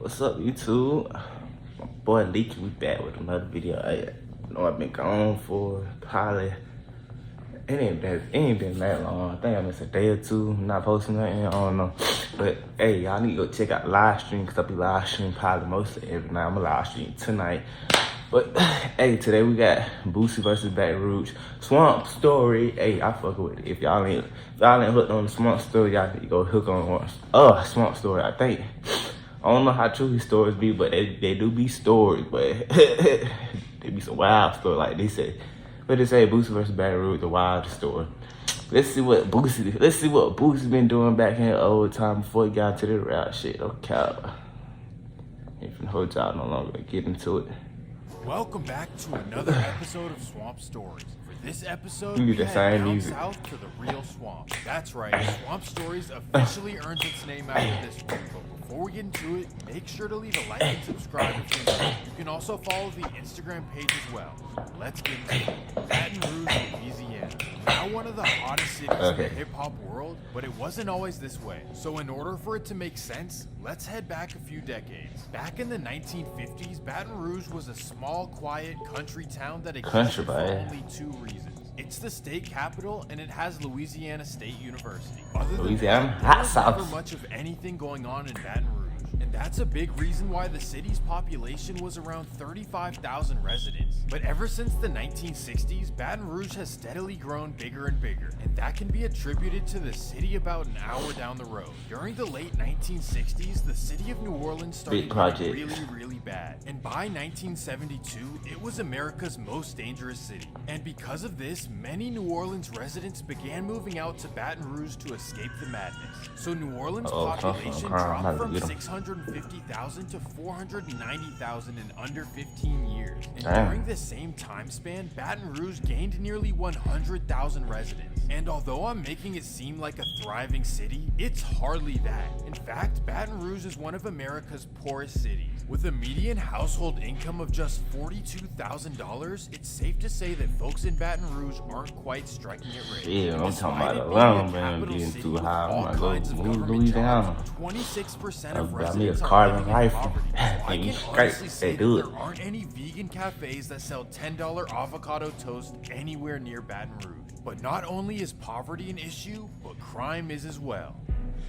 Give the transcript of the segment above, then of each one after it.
What's up, YouTube? My boy Leaky, we back with another video. I know I've been gone for probably, it ain't been that long. I think I missed a day or two, not posting nothing, I don't know. But hey, y'all need to go check out the live stream, because I'll be live streaming probably most of every night. I'm gonna live stream tonight. But hey, today we got Boosie versus Baton Rouge. Swamp Story. Hey, I fuck with it. If y'all ain't hooked on the Swamp Story, y'all need to go hook on one. Swamp Story, I think. I don't know how true these stories be, but they do be stories, but they be some wild stories. Like they say, Boosie versus Baton Rouge, the wildest story. Let's see what Boosie been doing back in the old time before he got into the rap shit. Okay. Ain't finna hold y'all no longer. Get into it. Welcome back to another episode of Swamp Stories. For this episode, You we get the head same down music. south to the real swamp. That's right, Swamp Stories officially earns its name after this one. But before we get into it, make sure to leave a like and subscribe if you know. You can also follow the Instagram page as well. Let's get into it. Baton Rouge, Louisiana. Now one of the hottest cities in the hip-hop world, but it wasn't always this way. So in order for it to make sense, let's head back a few decades. Back in the 1950s, Baton Rouge was a small, quiet country town that existed for only two reasons. It's the state capital, and it has Louisiana State University. Other than Louisiana, that, hot there was never sauce. much of anything going on in Baton Rouge. And that's a big reason why the city's population was around 35,000 residents. But ever since the 1960s, Baton Rouge has steadily grown bigger and bigger, and that can be attributed to the city about an hour down the road. During the late 1960s, the city of New Orleans started getting really bad. And by 1972, it was America's most dangerous city. And because of this, many New Orleans residents began moving out to Baton Rouge to escape the madness. So New Orleans' population dropped from 650,000 to 490,000 in under 15 years. And during the same time span, Baton Rouge gained nearly 100,000 residents. And although I'm making it seem like a thriving city, it's hardly that. In fact, Baton Rouge is one of America's poorest cities. With a median household income of just $42,000, it's safe to say that folks in Baton Rouge aren't quite striking it rich. Yeah, I'm talking about Atlanta, man, being too high. I'm gonna go move Louisiana. 26% of I me a residents car are and living in rifle. poverty. So I You can straight, honestly they say do that it. there aren't any vegan cafes that sell $10 avocado toast anywhere near Baton Rouge. But not only is poverty an issue, but crime is as well.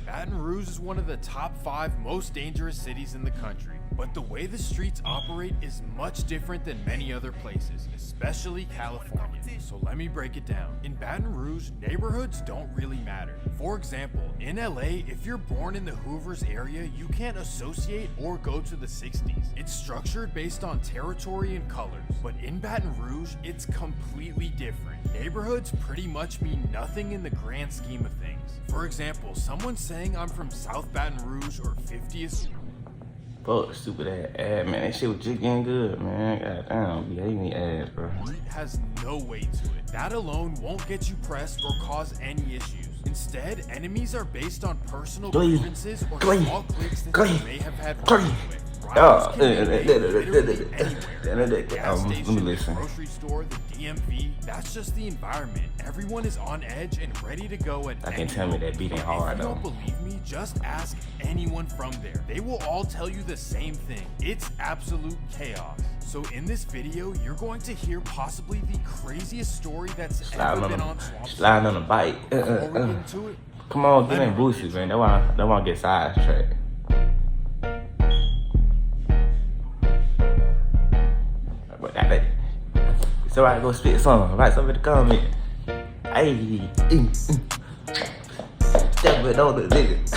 Baton Rouge is one of the top 5 most dangerous cities in the country. But the way the streets operate is much different than many other places, especially California. So let me break it down. In Baton Rouge, neighborhoods don't really matter. For example, in LA, if you're born in the Hoovers area, you can't associate or go to the 60s. It's structured based on territory and colors. But in Baton Rouge, it's completely different. Neighborhoods pretty much mean nothing in the grand scheme of things. For example, someone saying I'm from South Baton Rouge or 50th. Fuck, stupid ass ad, man. That shit was just getting good, man. Goddamn, be hating the ads, bro. Has no weight to it. That alone won't get you pressed or cause any issues. Instead, enemies are based on personal grievances or small cliques that you may have had run with. Rivals can be made literally anywhere. Gas station, the grocery store, the DMV, that's just the environment. Everyone is on edge and ready to go at I can tell me that beat ain't hard, If you though. don't believe me, just ask anyone from there. They will all tell you the same thing. It's absolute chaos. So in this video, you're going to hear possibly the craziest story that's ever been on Swamp. Sliding on a bike. Before we get into it, Come on, get in Boosie, man. That why I get sidetracked. But that it's alright, go spit something. Write something in the comment. Hey, step it on the nigga.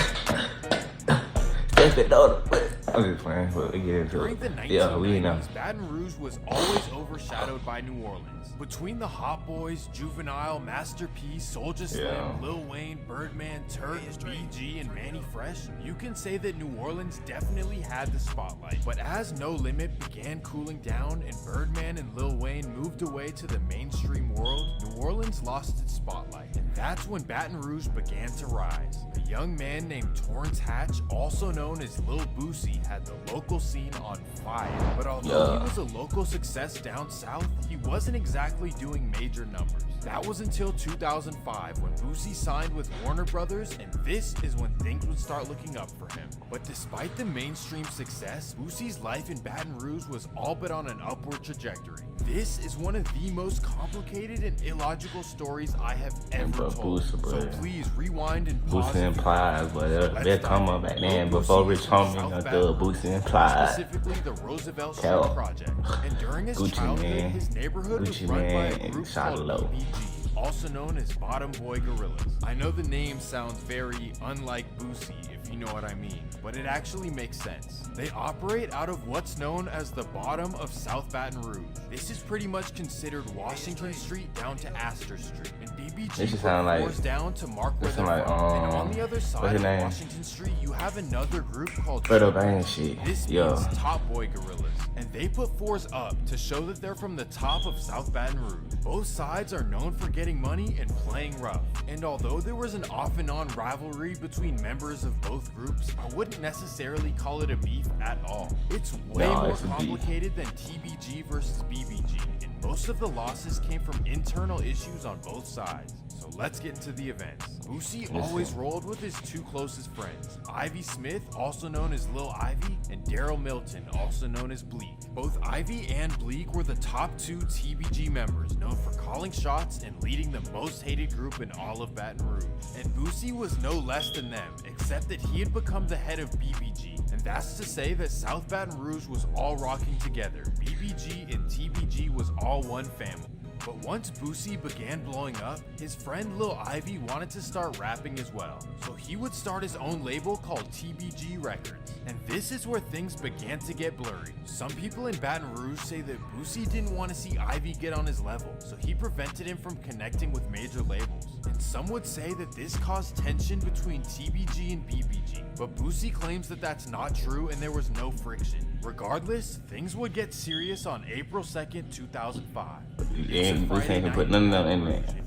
Step it on the. I'm just playing, but we get into during it. the 1990s, Yeah, we know. Baton Rouge was always overshadowed by New Orleans. Between the Hot Boys, Juvenile, Master P, Soulja Slim, Lil Wayne, Birdman, Turk, BG, and Manny Fresh, you can say that New Orleans definitely had the spotlight. But as No Limit began cooling down and Birdman and Lil Wayne moved away to the mainstream world, New Orleans lost its spotlight. And that's when Baton Rouge began to rise. A a young man named Torrance Hatch, also known as Lil Boosie, had the local scene on fire. But although he was a local success down south, he wasn't exactly doing major numbers. That was until 2005 when Boosie signed with Warner Brothers, and this is when things would start looking up for him. But despite the mainstream success, Boosie's life in Baton Rouge was all but on an upward trajectory. This is one of the most complicated and illogical stories I have ever told. So please rewind and pause. Boosie implies, but they'll come up back then before Rich Homie done thug Boosie implies. Specifically the Roosevelt Street Project. And during his childhood, his neighborhood was run by a group called BBG, also known as Bottom Boy Gorillas. I know the name sounds very unlike Boosie, if you know what I mean, but it actually makes sense. They operate out of what's known as the bottom of South Baton Rouge. This is pretty much considered Washington Street down to Astor Street, and BBG pours down to mark where they're from. And on the other side of Washington Street, you have another group called This means Top Boy Gorillas, and they put fours up to show that they're from the top of South Baton Rouge. Both sides are known for getting money and playing rough. And although there was an off and on rivalry between members of both groups, I wouldn't necessarily call it a beef at all. It's way more complicated than TBG versus BBG, and most of the losses came from internal issues on both sides. So let's get into the events. Boosie always rolled with his two closest friends, Ivy Smith, also known as Lil Ivy, and Daryl Milton, also known as Bleak. Both Ivy and Bleak were the top two TBG members, known for calling shots and leading the most hated group in all of Baton Rouge. And Boosie was no less than them, except that he had become the head of BBG. And that's to say that South Baton Rouge was all rocking together. BBG and TBG was all one family. But once Boosie began blowing up, his friend Lil Ivy wanted to start rapping as well. So he would start his own label called TBG Records. And this is where things began to get blurry. Some people in Baton Rouge say that Boosie didn't want to see Ivy get on his level, so he prevented him from connecting with major labels. And some would say that this caused tension between TBG and BBG. But Boosie claims that that's not true and there was no friction. Regardless, things would get serious on April 2nd, 2005.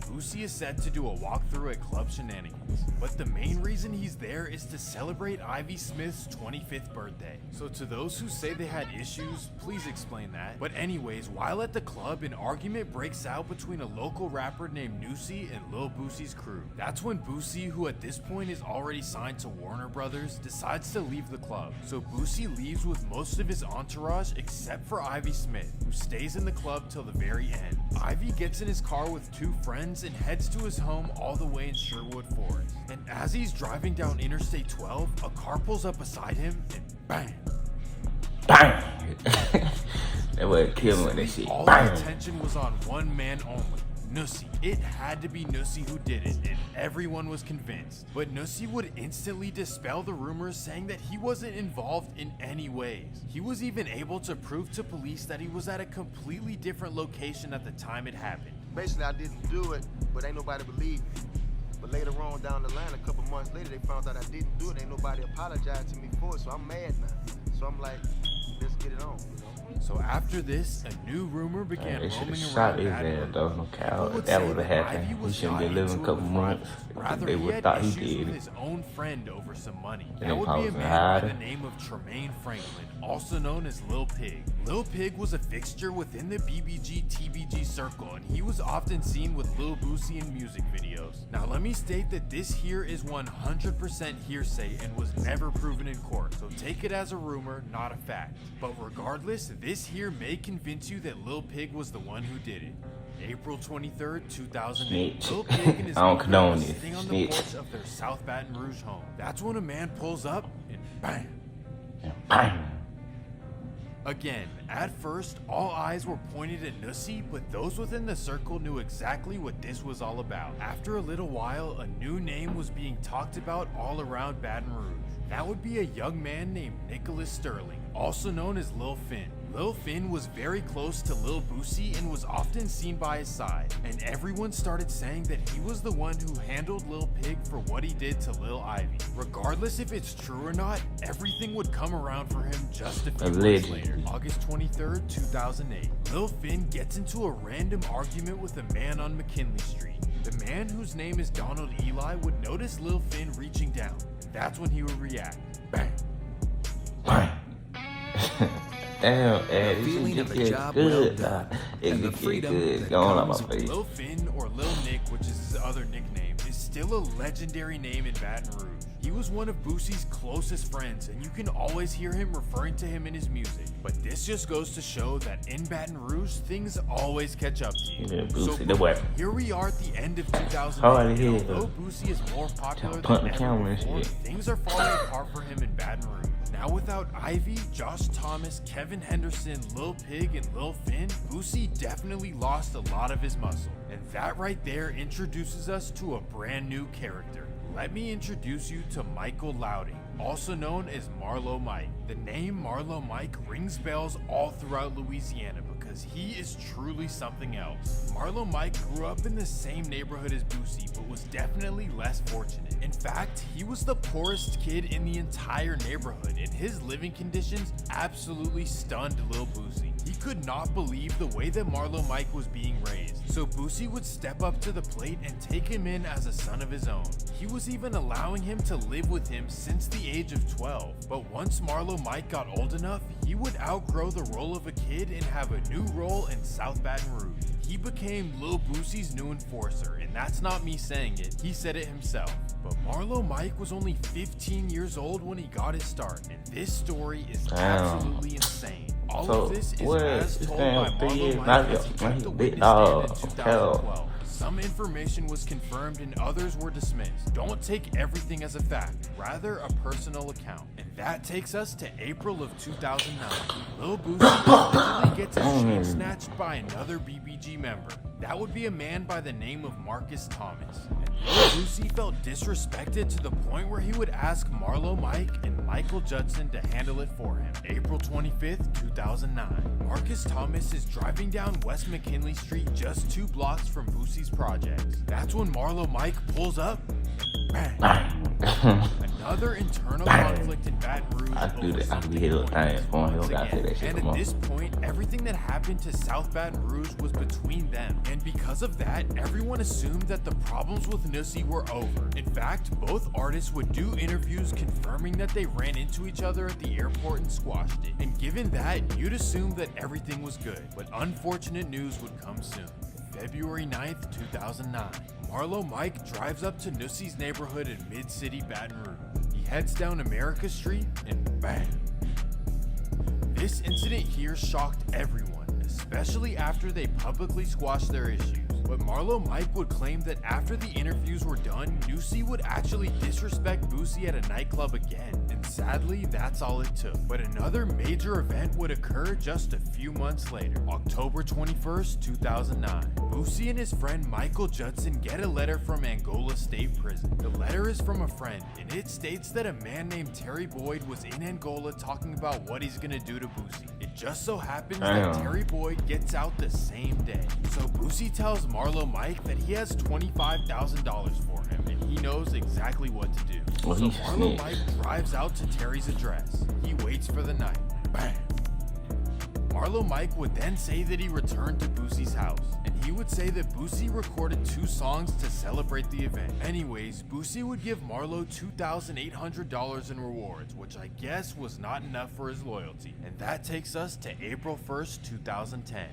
Boosie is set to do a walkthrough at Club Shenanigans, but the main reason he's there is to celebrate Ivy Smith's 25th birthday. So to those who say they had issues, please explain that. But anyways, while at the club, an argument breaks out between a local rapper named Nusi and Lil Boosie's crew. That's when Boosie, who at this point is already signed to Warner Brothers, decides to leave the club. So Boosie leaves with most of his entourage except for Ivy Smith, who stays in the club till the very end. Ivy gets in his car with two friends and heads to his home all the way in Sherwood Forest. And as he's driving down Interstate 12, a car pulls up beside him and bang! Bang! That would kill me, that shit. All the attention was on one man only, Nusi. It had to be Nusi who did it, and everyone was convinced. But Nusi would instantly dispel the rumors, saying that he wasn't involved in any ways. He was even able to prove to police that he was at a completely different location at the time it happened. Basically, I didn't do it, but ain't nobody believed me. But later on down the line, a couple months later, they found out I didn't do it. Ain't nobody apologized to me for it, so I'm mad now. So I'm like, let's get it on, you know? So after this, a new rumor began roaming around Baton Rouge. No cow. That would have happened. He shouldn't be living a couple months. Rather, they would have thought he did with his own friend over some money. And that would be a man by the name of Tremaine Franklin, also known as Lil Pig. Lil Pig was a fixture within the BBG-TBG circle, and he was often seen with Lil Boosie in music videos. Now let me state that this here is 100% hearsay and was never proven in court, so take it as a rumor, not a fact. But regardless, this here may convince you that Lil Pig was the one who did it. April 23rd, 2008, Lil Pig and his friend were sitting on the porch of their South Baton Rouge home. That's when a man pulls up and bang! Bang! Again, at first, all eyes were pointed at Nusi, but those within the circle knew exactly what this was all about. After a little while, a new name was being talked about all around Baton Rouge. That would be a young man named Nicholas Sterling, also known as Lil Finn. Lil Finn was very close to Lil Boosie and was often seen by his side, and everyone started saying that he was the one who handled Lil Pig for what he did to Lil Ivy. Regardless if it's true or not, everything would come around for him just a few months later. August 23rd, 2008. Lil Finn gets into a random argument with a man on McKinley Street. The man, whose name is Donald Eli, would notice Lil Finn reaching down, and that's when he would react. Bang. Bang. Damn, The feeling of a job well done, and the freedom that comes with Lil Finn, or Lil Nick, which is his other nickname, is still a legendary name in Baton Rouge. He was one of Boosie's closest friends, and you can always hear him referring to him in his music. But this just goes to show that in Baton Rouge, things always catch up to you. Yeah, Boosie, So here we are at the end of 2008, Hard to and hear. although Boosie is more popular Punt than the camera ever and before, shit. things are falling apart for him in Baton Rouge. Now without Ivy, Josh Thomas, Kevin Henderson, Lil Pig, and Lil Finn, Boosie definitely lost a lot of his muscle. And that right there introduces us to a brand new character. Let me introduce you to Michael Louding, also known as Marlo Mike. The name Marlo Mike rings bells all throughout Louisiana because he is truly something else. Marlo Mike grew up in the same neighborhood as Boosie, but was definitely less fortunate. In fact, he was the poorest kid in the entire neighborhood, and his living conditions absolutely stunned Lil Boosie. He could not believe the way that Marlo Mike was being raised, so Boosie would step up to the plate and take him in as a son of his own. He was even allowing him to live with him since the age of 12. But once Marlo Mike got old enough, he would outgrow the role of a kid and have a new role in South Baton Rouge. He became Lil Boosie's new enforcer, and that's not me saying it, he said it himself. But Marlo Mike was only 15 years old when he got his start, and this story is absolutely insane. All of this is as told by Marlo Mike as he took the witness stand in 2012. Some information was confirmed and others were dismissed. Don't take everything as a fact, rather a personal account. And that takes us to April of 2009. Lil Boosie allegedly gets his shit snatched by another BBG member. That would be a man by the name of Marcus Thomas. And Lil Boosie felt disrespected to the point where he would ask Marlo Mike and Michael Judson to handle it for him. April 25th, 2009. Marcus Thomas is driving down West McKinley Street just 2 blocks from Boosie's projects. That's when Marlo Mike pulls up. Bang. Another internal conflict in Baton Rouge. And at this point, everything that happened to South Baton Rouge was between them. And because of that, everyone assumed that the problems with Nussie were over. In fact, both artists would do interviews confirming that they ran into each other at the airport and squashed it. And given that, you'd assume that everything was good. But unfortunate news would come soon. February 9th, 2009. Marlo Mike drives up to Nussie's neighborhood in Mid-City Baton Rouge. He heads down America Street and bang. This incident here shocked everyone, especially after they publicly squashed their issues. But Marlo Mike would claim that after the interviews were done, Nussie would actually disrespect Boosie at a nightclub again. And sadly, that's all it took. But another major event would occur just a few months later. October 21st, 2009. Boosie and his friend Michael Judson get a letter from Angola State Prison. The letter is from a friend, and it states that a man named Terry Boyd was in Angola talking about what he's gonna do to Boosie. It just so happens that Terry Boyd gets out the same day. So Boosie tells Marlo Mike that he has $25,000 for him, and he knows exactly what to do. So Marlo Mike drives out to Terry's address. He waits for the night. Bang. Marlo Mike would then say that he returned to Boosie's house, and he would say that Boosie recorded 2 songs to celebrate the event. Anyways, Boosie would give Marlo $2,800 in rewards, which I guess was not enough for his loyalty. And that takes us to April 1st, 2010.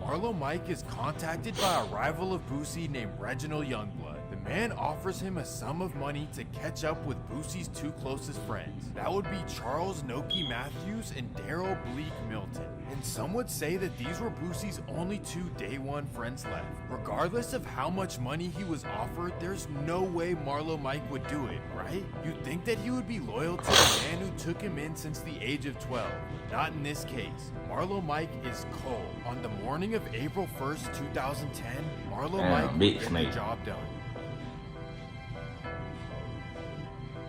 Marlo Mike is contacted by a rival of Boosie named Reginald Youngblood. The man offers him a sum of money to catch up with Boosie's 2 closest friends. That would be Charles Noki Matthews and Daryl Bleak Milton. And some would say that these were Boosie's only 2 day 1 friends left. Regardless of how much money he was offered, there's no way Marlo Mike would do it, right? You'd think that he would be loyal to the man who took him in since the age of 12. Not in this case. Marlo Mike is cold. On the morning of April 1st, 2010, Marlo Mike would get the job done.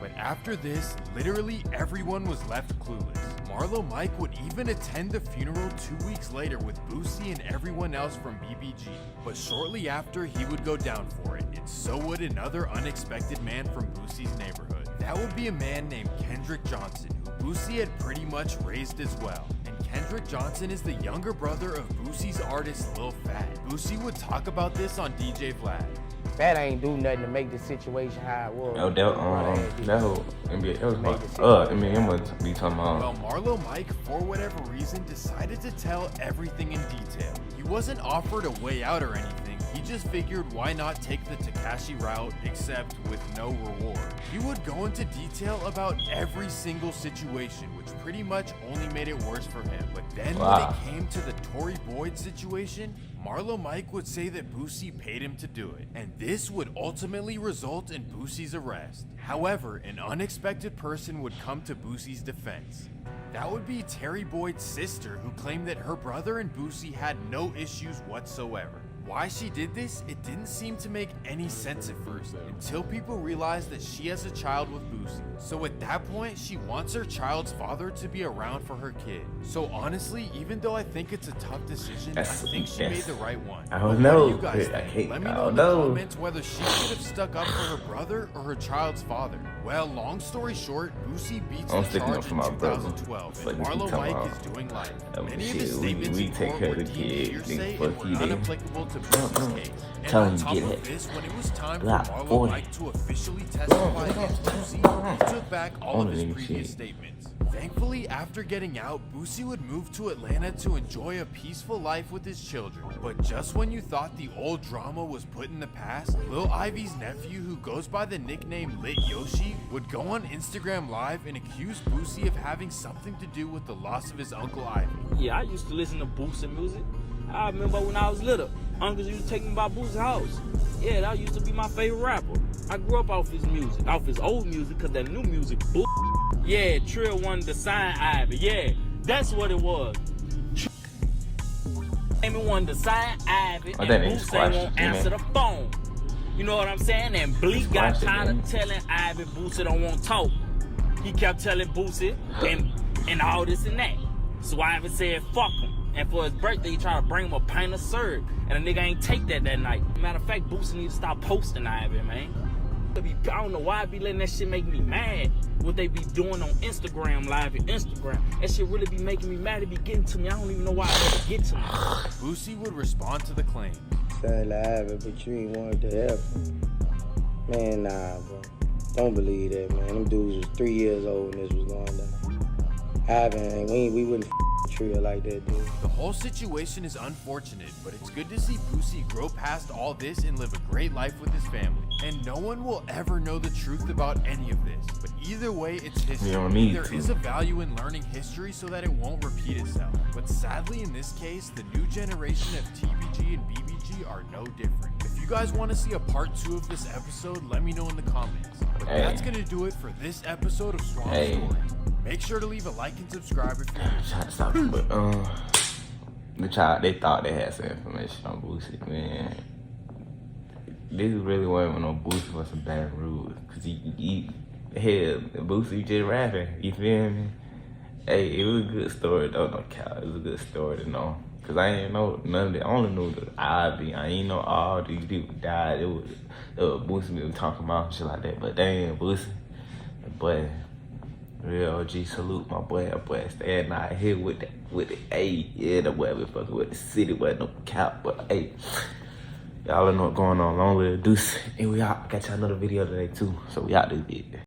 But after this, literally everyone was left clueless. Marlo Mike would even attend the funeral 2 weeks later with Boosie and everyone else from BBG. But shortly after, he would go down for it, and so would another unexpected man from Boosie's neighborhood. That would be a man named Kendrick Johnson, who Boosie had pretty much raised as well. And Kendrick Johnson is the younger brother of Boosie's artist Lil Fat. Boosie would talk about this on DJ Vlad. Fat ain't do nothing to make the situation how it was. Oh, that whole NBA, that was my, Eminem was be talking about. Well, Marlo Mike, for whatever reason, decided to tell everything in detail. He wasn't offered a way out or anything. He just figured why not take the Tekashi route, except with no reward. He would go into detail about every single situation, which pretty much only made it worse for him. But then when it came to the Tory Boyd situation, Marlo Mike would say that Boosie paid him to do it, and this would ultimately result in Boosie's arrest. However, an unexpected person would come to Boosie's defense. That would be Terry Boyd's sister, who claimed that her brother and Boosie had no issues whatsoever. Why she did this, it didn't seem to make any sense at first, until people realized that she has a child with Boosie. So at that point, she wants her child's father to be around for her kid. So honestly, even though I think it's a tough decision, I think she made the right one. I don't know. What do you guys think? Let me know in the comments whether she should have stuck up for her brother or her child's father. Well, long story short, Boosie beats the charge in 2012, and Marlo Mike is doing life. Many of his statements in court were deemed hearsay and were unapplicable to Boosie's case. And on top of this, when it was time for Marlo Mike to officially testify against Boosie, he took back all of his previous statements. Thankfully, after getting out, Boosie would move to Atlanta to enjoy a peaceful life with his children. But just when you thought the old drama was put in the past, Lil Ivy's nephew, who goes by the nickname Lit Yoshi, would go on Instagram Live and accuse Boosie of having something to do with the loss of his Uncle Ivy. Yeah, I used to listen to Boosie music. I remember when I was little, uncles used to take me by Boosie's house. Yeah, that used to be my favorite rapper. I grew up off his music, off his old music, cause that new music, yeah, Trill wanted to sign Ivy. Yeah, that's what it was. Amy wanted to sign Ivy, and Boosie won't answer the phone. You know what I'm saying? And Bleak got tired of telling Ivy Boosie don't want to talk. He kept telling Boosie and all this and that. So Ivy said, fuck him. And for his birthday, he tried to bring him a pint of syrup. And the nigga ain't take that night. Matter of fact, Boosie need to stop posting Ivy, man. I don't know why I be letting that shit make me mad. What they be doing on Instagram Live and Instagram. That shit really be making me mad. It be getting to me. I don't even know why it ever get to me. Boosie would respond to the claim. Say Ivy, but you ain't wanted to help. Man, nah, bro. Don't believe that, man. Them dudes was 3 years old when this was going down. Ivy, we wouldn't Trill like that, dude. The whole situation is unfortunate, but it's good to see Boosie grow past all this and live a great life with his family. And no one will ever know the truth about any of this, but either way, it's history. There is a value in learning history so that it won't repeat itself. But sadly, in this case, the new generation of TBG and BBG are no different. If you guys want to see a part 2 of this episode, let me know in the comments. But that's gonna do it for this episode of Swamp Stories. Make sure to leave a like and subscribe if you're new. The child, they thought they had some information on Boosie, man. This really wasn't no Boosie for some bad rules. Cause Boosie just rapping, you feel me? Hey, it was a good story though, no cow. It was a good story to know. Cause I ain't know none of it. I only knew the Ivy. I ain't know all these people died. It was Boosie we were talking about shit like that. But damn, Boosie, boy. Real OG salute, my boy. That boy staying out here with the A. Yeah, the boy we fucking with the city, boy, no cap. But hey, y'all know what's going on. Long live Deuce. And we out. Got y'all another video today too. So we out this bit.